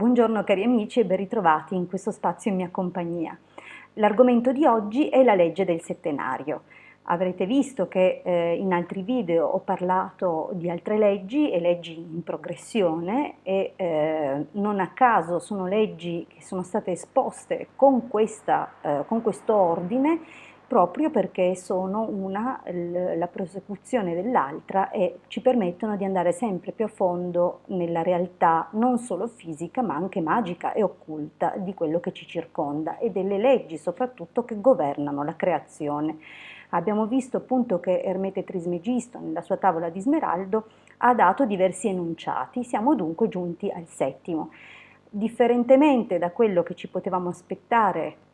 Buongiorno cari amici e ben ritrovati in questo spazio in mia compagnia. L'argomento di oggi è la legge del settenario. Avrete visto che in altri video ho parlato di altre leggi e leggi in progressione e non a caso sono leggi che sono state esposte con questo ordine proprio perché sono una la prosecuzione dell'altra e ci permettono di andare sempre più a fondo nella realtà non solo fisica ma anche magica e occulta di quello che ci circonda e delle leggi soprattutto che governano la creazione. Abbiamo visto appunto che Ermete Trismegisto nella sua tavola di smeraldo ha dato diversi enunciati, siamo dunque giunti al settimo. Differentemente da quello che ci potevamo aspettare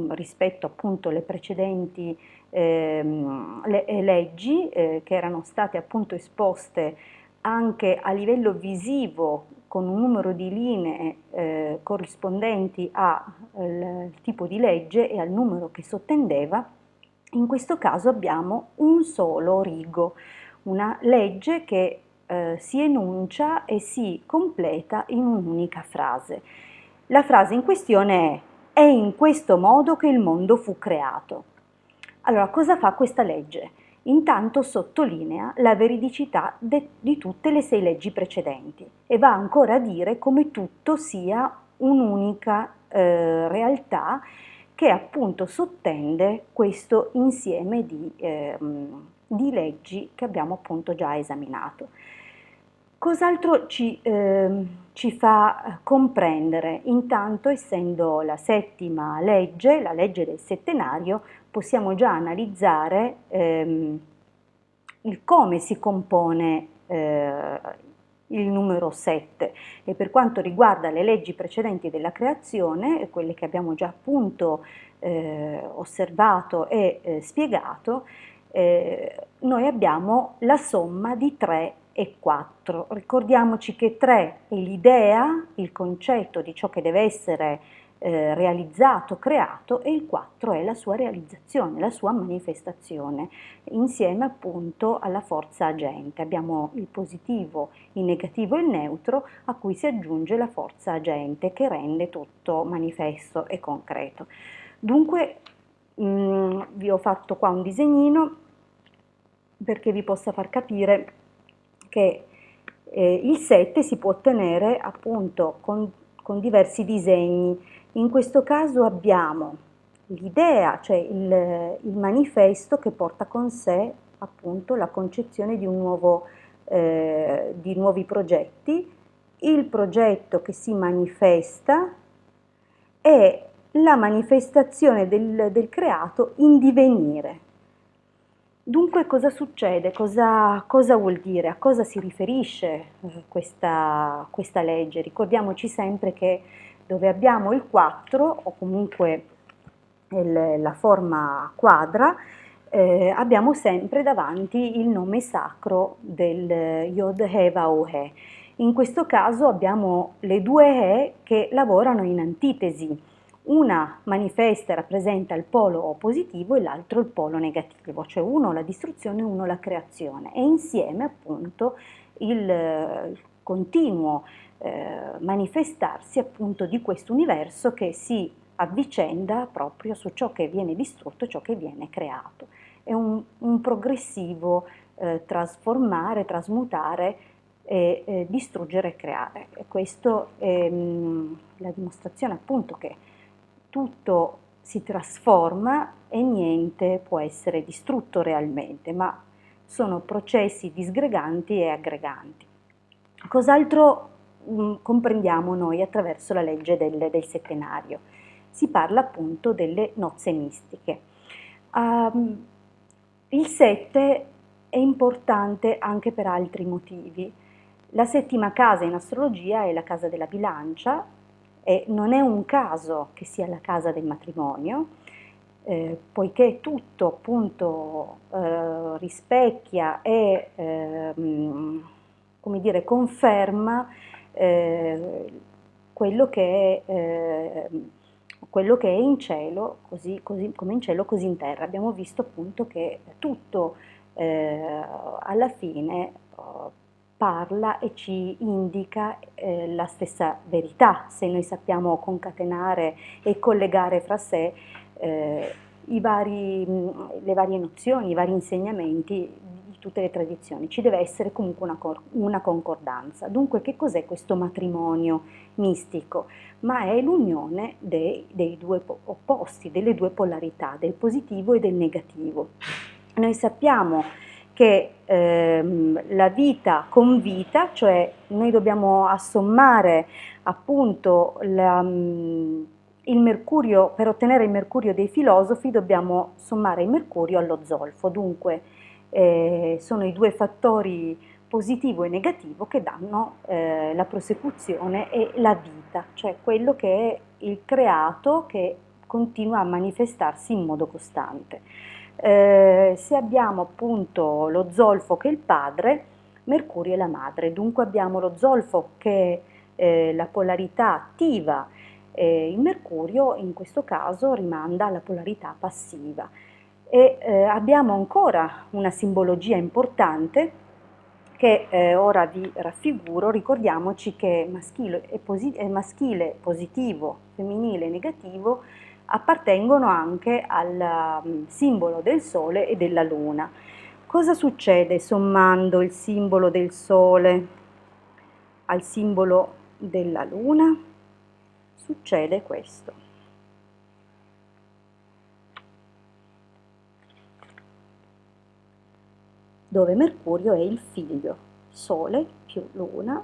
rispetto appunto alle precedenti leggi che erano state appunto esposte anche a livello visivo con un numero di linee corrispondenti al tipo di legge e al numero che sottendeva, in questo caso abbiamo un solo rigo, una legge che si enuncia e si completa in un'unica frase. La frase in questione è in questo modo che il mondo fu creato. Allora, cosa fa questa legge? Intanto sottolinea la veridicità di tutte le 6 leggi precedenti e va ancora a dire come tutto sia un'unica realtà che appunto sottende questo insieme di leggi che abbiamo appunto già esaminato. Cos'altro ci fa comprendere? Intanto, essendo la settima legge, la legge del settenario, possiamo già analizzare il come si compone il numero 7 e per quanto riguarda le leggi precedenti della creazione, quelle che abbiamo già appunto osservato e spiegato, noi abbiamo la somma di 3 e 4. Ricordiamoci che 3 è l'idea, il concetto di ciò che deve essere realizzato, creato, e il 4 è la sua realizzazione, la sua manifestazione, insieme appunto alla forza agente. Abbiamo il positivo, il negativo e il neutro, a cui si aggiunge la forza agente che rende tutto manifesto e concreto. Dunque vi ho fatto qua un disegnino perché vi possa far capire che il 7 si può ottenere appunto con diversi disegni. In questo caso abbiamo l'idea, cioè il manifesto che porta con sé appunto la concezione di di nuovi progetti, il progetto che si manifesta e la manifestazione del creato in divenire. Dunque cosa succede? Cosa vuol dire? A cosa si riferisce questa legge? Ricordiamoci sempre che dove abbiamo il 4 o comunque la forma quadra, abbiamo sempre davanti il nome sacro del Yod He Vav He. In questo caso abbiamo le due He che lavorano in antitesi. Una manifesta e rappresenta il polo positivo e l'altro il polo negativo, cioè uno la distruzione e uno la creazione, e insieme appunto il continuo manifestarsi appunto di questo universo che si avvicenda proprio su ciò che viene distrutto e ciò che viene creato. È un progressivo trasformare, trasmutare distruggere e creare. E questo è la dimostrazione appunto che tutto si trasforma e niente può essere distrutto realmente, ma sono processi disgreganti e aggreganti. Cos'altro comprendiamo noi attraverso la legge del settenario? Si parla appunto delle nozze mistiche. Il 7 è importante anche per altri motivi. La settima casa in astrologia è la casa della bilancia e non è un caso che sia la casa del matrimonio, poiché tutto appunto rispecchia e come dire, conferma quello che è in cielo, così come in cielo, così in terra. Abbiamo visto appunto che tutto alla fine parla e ci indica la stessa verità, se noi sappiamo concatenare e collegare fra sé le varie nozioni, i vari insegnamenti di tutte le tradizioni. Ci deve essere comunque una concordanza. Dunque, che cos'è questo matrimonio mistico? Ma è l'unione dei due opposti, delle due polarità, del positivo e del negativo. Noi sappiamo che la vita con vita, cioè noi dobbiamo assommare appunto il mercurio, per ottenere il mercurio dei filosofi dobbiamo sommare il mercurio allo zolfo, dunque sono i due fattori positivo e negativo che danno la prosecuzione e la vita, cioè quello che è il creato che continua a manifestarsi in modo costante. Se abbiamo appunto lo zolfo che è il padre, Mercurio è la madre, dunque abbiamo lo zolfo che è la polarità attiva, il Mercurio in questo caso rimanda alla polarità passiva. E abbiamo ancora una simbologia importante che ora vi raffiguro. Ricordiamoci che maschile positivo, femminile negativo appartengono anche al simbolo del Sole e della Luna. Cosa succede sommando il simbolo del Sole al simbolo della Luna? Succede questo. Dove Mercurio è il figlio, Sole più Luna.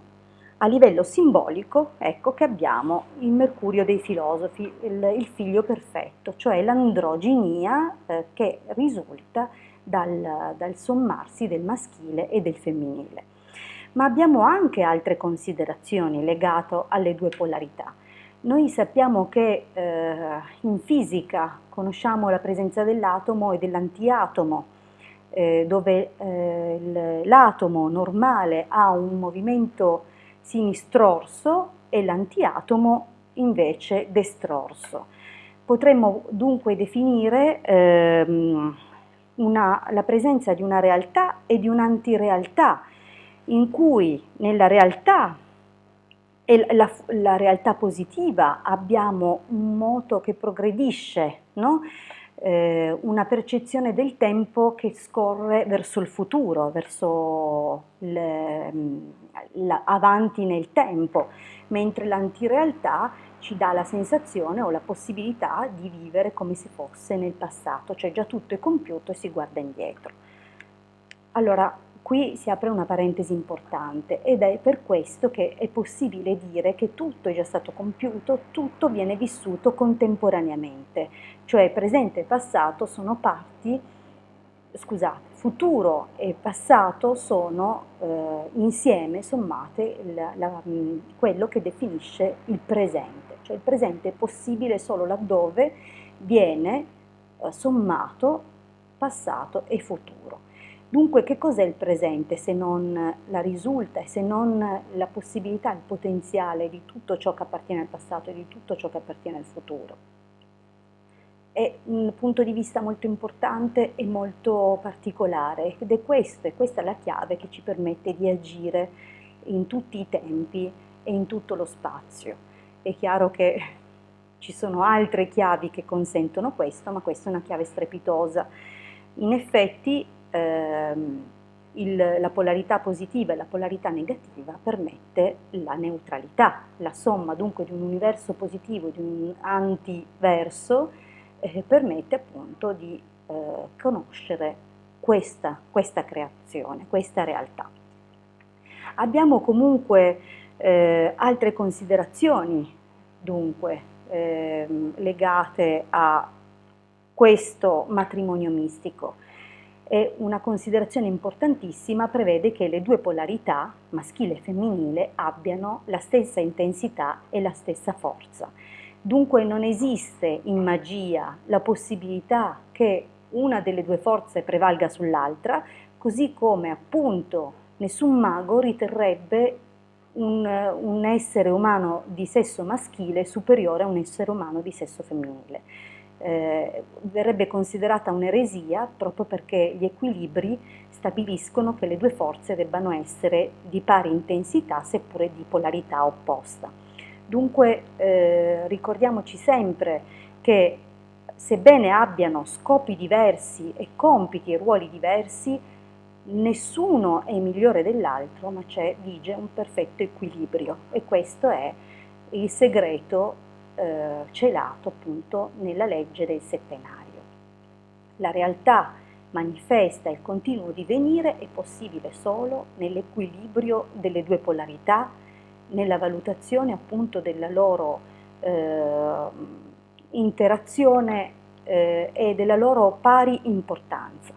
A livello simbolico, ecco che abbiamo il Mercurio dei filosofi, il figlio perfetto, cioè l'androginia che risulta dal sommarsi del maschile e del femminile. Ma abbiamo anche altre considerazioni legate alle due polarità. Noi sappiamo che in fisica conosciamo la presenza dell'atomo e dell'antiatomo, dove l'atomo normale ha un movimento sinistrorso e l'antiatomo invece destrorso. Potremmo dunque definire la presenza di una realtà e di un'antirealtà, in cui nella realtà e la realtà positiva abbiamo un moto che progredisce, no? Una percezione del tempo che scorre verso il futuro, verso avanti nel tempo, mentre l'antirealtà ci dà la sensazione o la possibilità di vivere come se fosse nel passato, cioè già tutto è compiuto e si guarda indietro. Allora, qui si apre una parentesi importante ed è per questo che è possibile dire che tutto è già stato compiuto, tutto viene vissuto contemporaneamente, cioè presente e passato sono parti, scusate, futuro e passato sono insieme sommate quello che definisce il presente, cioè il presente è possibile solo laddove viene sommato passato e futuro. Dunque, che cos'è il presente se non la risulta e se non la possibilità, il potenziale di tutto ciò che appartiene al passato e di tutto ciò che appartiene al futuro? È un punto di vista molto importante e molto particolare ed è questa è la chiave che ci permette di agire in tutti i tempi e in tutto lo spazio. È chiaro che ci sono altre chiavi che consentono questo, ma questa è una chiave strepitosa. In effetti la polarità positiva e la polarità negativa permette la neutralità, la somma dunque di un universo positivo e di un antiverso permette appunto di conoscere questa creazione, questa realtà. Abbiamo comunque altre considerazioni dunque legate a questo matrimonio mistico. E una considerazione importantissima prevede che le due polarità, maschile e femminile, abbiano la stessa intensità e la stessa forza. Dunque non esiste in magia la possibilità che una delle due forze prevalga sull'altra, così come appunto nessun mago riterrebbe un essere umano di sesso maschile superiore a un essere umano di sesso femminile. verrebbe considerata un'eresia proprio perché gli equilibri stabiliscono che le due forze debbano essere di pari intensità seppure di polarità opposta. Dunque ricordiamoci sempre che sebbene abbiano scopi diversi e compiti e ruoli diversi, nessuno è migliore dell'altro, ma vige un perfetto equilibrio e questo è il segreto celato appunto nella legge del settenario. La realtà manifesta il continuo divenire è possibile solo nell'equilibrio delle due polarità, nella valutazione appunto della loro interazione e della loro pari importanza.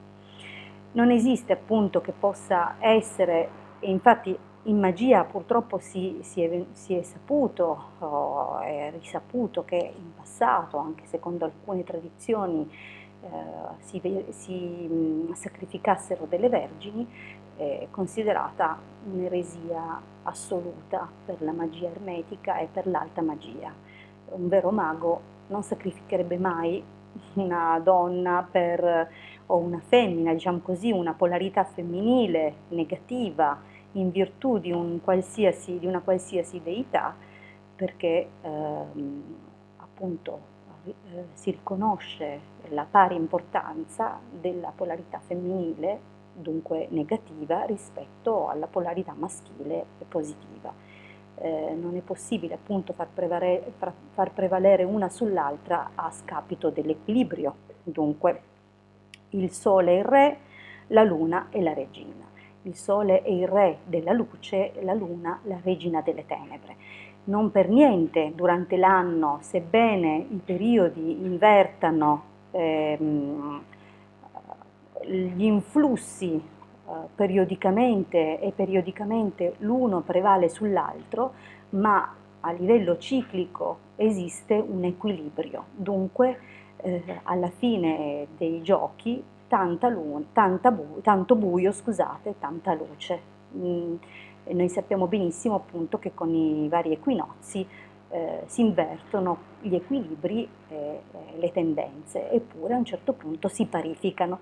Non esiste appunto che possa essere, e infatti in magia purtroppo si è saputo, è risaputo che in passato, anche secondo alcune tradizioni, si sacrificassero delle vergini, è considerata un'eresia assoluta per la magia ermetica e per l'alta magia. Un vero mago non sacrificherebbe mai una donna o una femmina, diciamo così, una polarità femminile negativa in virtù di una qualsiasi deità, perché appunto si riconosce la pari importanza della polarità femminile, dunque negativa, rispetto alla polarità maschile e positiva. Non è possibile appunto far prevalere una sull'altra a scapito dell'equilibrio. Dunque il Sole è il re, la Luna è la regina. Il Sole è il re della luce, la Luna la regina delle tenebre. Non per niente durante l'anno, sebbene i periodi invertano gli influssi periodicamente e periodicamente l'uno prevale sull'altro, ma a livello ciclico esiste un equilibrio. Dunque alla fine dei giochi tanto buio, scusate, tanta luce. E noi sappiamo benissimo appunto che con i vari equinozi si invertono gli equilibri e le tendenze, eppure a un certo punto si parificano.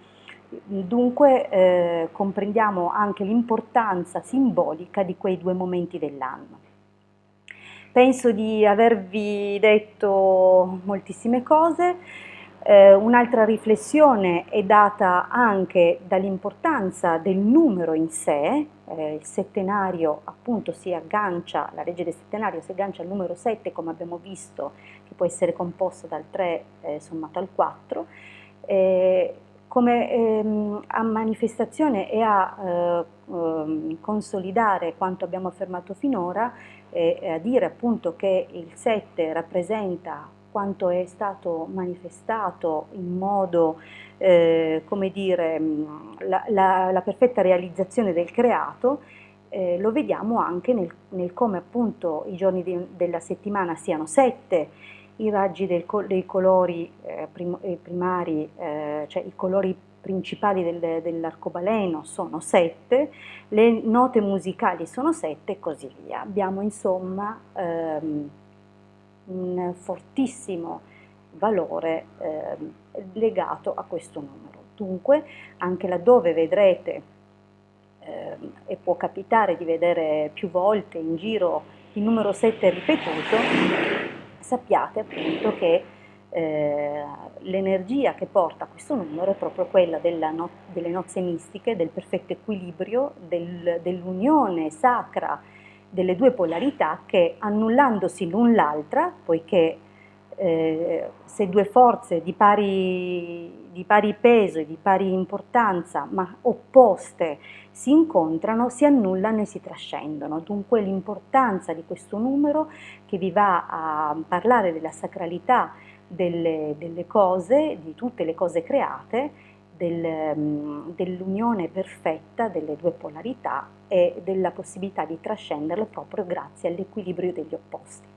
Dunque comprendiamo anche l'importanza simbolica di quei due momenti dell'anno. Penso di avervi detto moltissime cose. Un'altra riflessione è data anche dall'importanza del numero in sé. Il settenario appunto la legge del settenario si aggancia al numero 7, come abbiamo visto, che può essere composto dal 3 sommato al 4. Come a manifestazione e a consolidare quanto abbiamo affermato finora, e a dire appunto che il 7 rappresenta quanto è stato manifestato in modo, come dire, la perfetta realizzazione del creato. Lo vediamo anche nel come appunto i giorni della settimana siano 7, i raggi dei colori primari, cioè i colori principali dell'arcobaleno sono 7, le note musicali sono 7 e così via. Abbiamo insomma un fortissimo valore legato a questo numero. Dunque, anche laddove vedrete e può capitare di vedere più volte in giro il numero 7 ripetuto, sappiate appunto che l'energia che porta questo numero è proprio quella delle nozze mistiche, del perfetto equilibrio, dell'unione sacra delle due polarità che, annullandosi l'un l'altra, poiché se due forze di pari peso e di pari importanza, ma opposte, si incontrano, si annullano e si trascendono. Dunque l'importanza di questo numero, che vi va a parlare della sacralità delle cose, di tutte le cose create, dell'unione perfetta delle due polarità e della possibilità di trascenderle proprio grazie all'equilibrio degli opposti.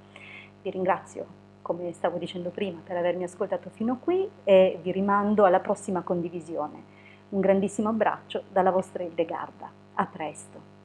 Vi ringrazio, come stavo dicendo prima, per avermi ascoltato fino a qui e vi rimando alla prossima condivisione. Un grandissimo abbraccio dalla vostra Hildegarda. A presto!